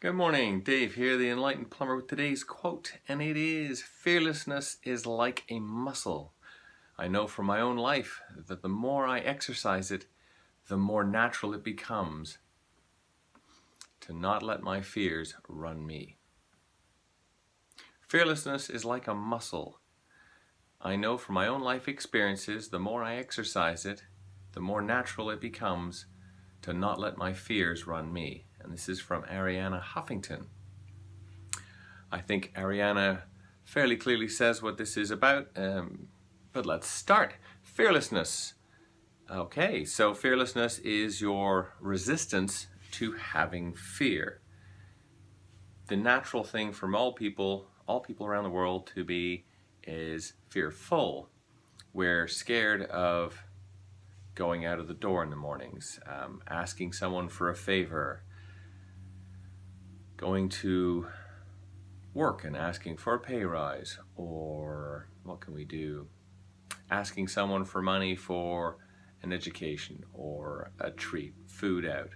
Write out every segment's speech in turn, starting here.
Good morning, Dave here, the Enlightened Plumber, with today's quote, and it is, "Fearlessness is like a muscle. I know from my own life that the more I exercise it, the more natural it becomes to not let my fears run me." Fearlessness is like a muscle. I know from my own life experiences, the more I exercise it, the more natural it becomes to not let my fears run me. And this is from Arianna Huffington. I think Arianna fairly clearly says what this is about, but let's start. Fearlessness. Okay, so fearlessness is your resistance to having fear. The natural thing from all people around the world to be is fearful. We're scared of going out of the door in the mornings, asking someone for a favor, going to work and asking for a pay rise, or what can we do? Asking someone for money for an education or a treat, food out,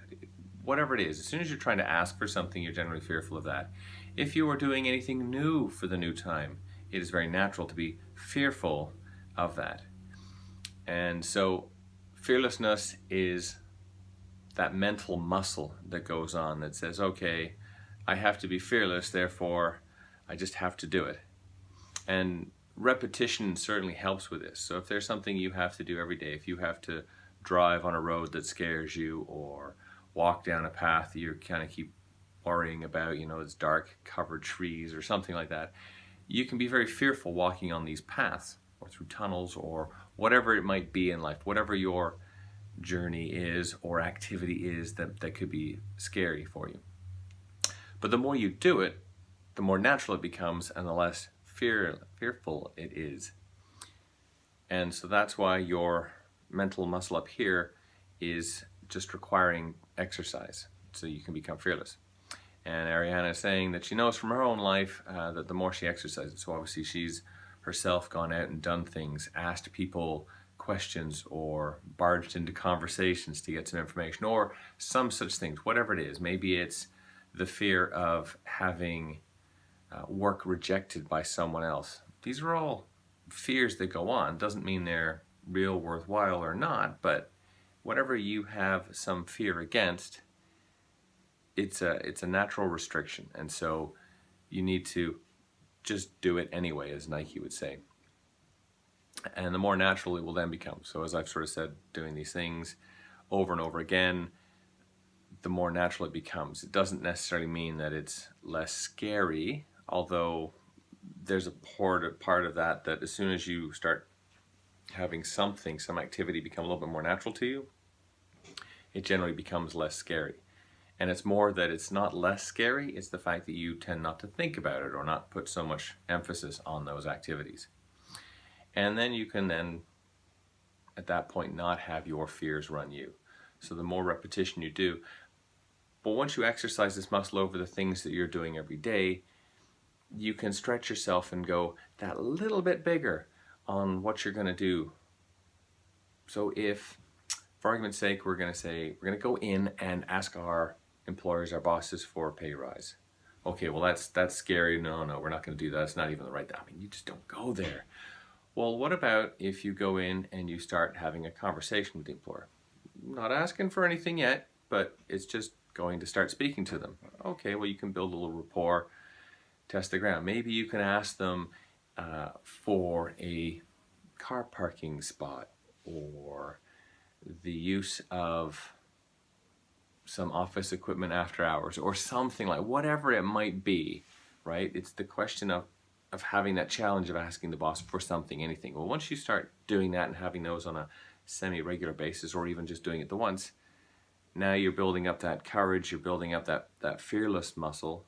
whatever it is. As soon as you're trying to ask for something, you're generally fearful of that. If you are doing anything new for the new time, it is very natural to be fearful of that. And so fearlessness is that mental muscle that goes on that says, okay, I have to be fearless, therefore I just have to do it. And repetition certainly helps with this. So if there's something you have to do every day, if you have to drive on a road that scares you or walk down a path that you kind of keep worrying about, it's dark, covered trees or something like that, you can be very fearful walking on these paths or through tunnels or whatever it might be in life, whatever your journey is or activity is that could be scary for you. But the more you do it, the more natural it becomes and the less fearful it is. And so that's why your mental muscle up here is just requiring exercise so you can become fearless. And Arianna is saying that she knows from her own life that the more she exercises, so obviously she's herself gone out and done things, asked people questions or barged into conversations to get some information or some such things, whatever it is. Maybe it's the fear of having work rejected by someone else. These are all fears that go on. Doesn't mean they're real, worthwhile or not, but whatever you have some fear against, it's a natural restriction, and so you need to just do it anyway, as Nike would say. And the more natural it will then become. So as I've sort of said, doing these things over and over again, the more natural it becomes. It doesn't necessarily mean that it's less scary, although there's a part of that as soon as you start having some activity become a little bit more natural to you, it generally becomes less scary. And it's more that it's not less scary, it's the fact that you tend not to think about it or not put so much emphasis on those activities. And then you can at that point, not have your fears run you. So the more repetition you do, but once you exercise this muscle over the things that you're doing every day, you can stretch yourself and go that little bit bigger on what you're going to do. So if, for argument's sake, we're going to go in and ask our employers, our bosses, for a pay rise. Okay, well that's scary. No, we're not going to do that. It's not even the right thing. I mean, you just don't go there. Well, what about if you go in and you start having a conversation with the employer? Not asking for anything yet, but it's just going to start speaking to them. Okay, well, you can build a little rapport, test the ground. Maybe you can ask them for a car parking spot or the use of some office equipment after hours or something like whatever it might be, right? It's the question of having that challenge of asking the boss for something, anything. Well, once you start doing that and having those on a semi-regular basis or even just doing it the once, now you're building up that courage, you're building up that fearless muscle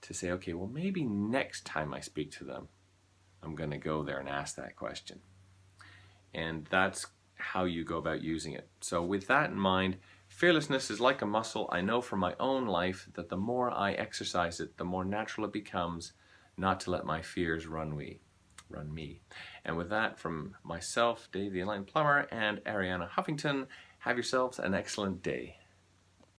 to say, okay, well, maybe next time I speak to them, I'm going to go there and ask that question. And that's how you go about using it. So with that in mind, fearlessness is like a muscle. I know from my own life that the more I exercise it, the more natural it becomes not to let my fears run me. And with that, from myself, Dave the Enlightened Plumber, and Arianna Huffington, have yourselves an excellent day.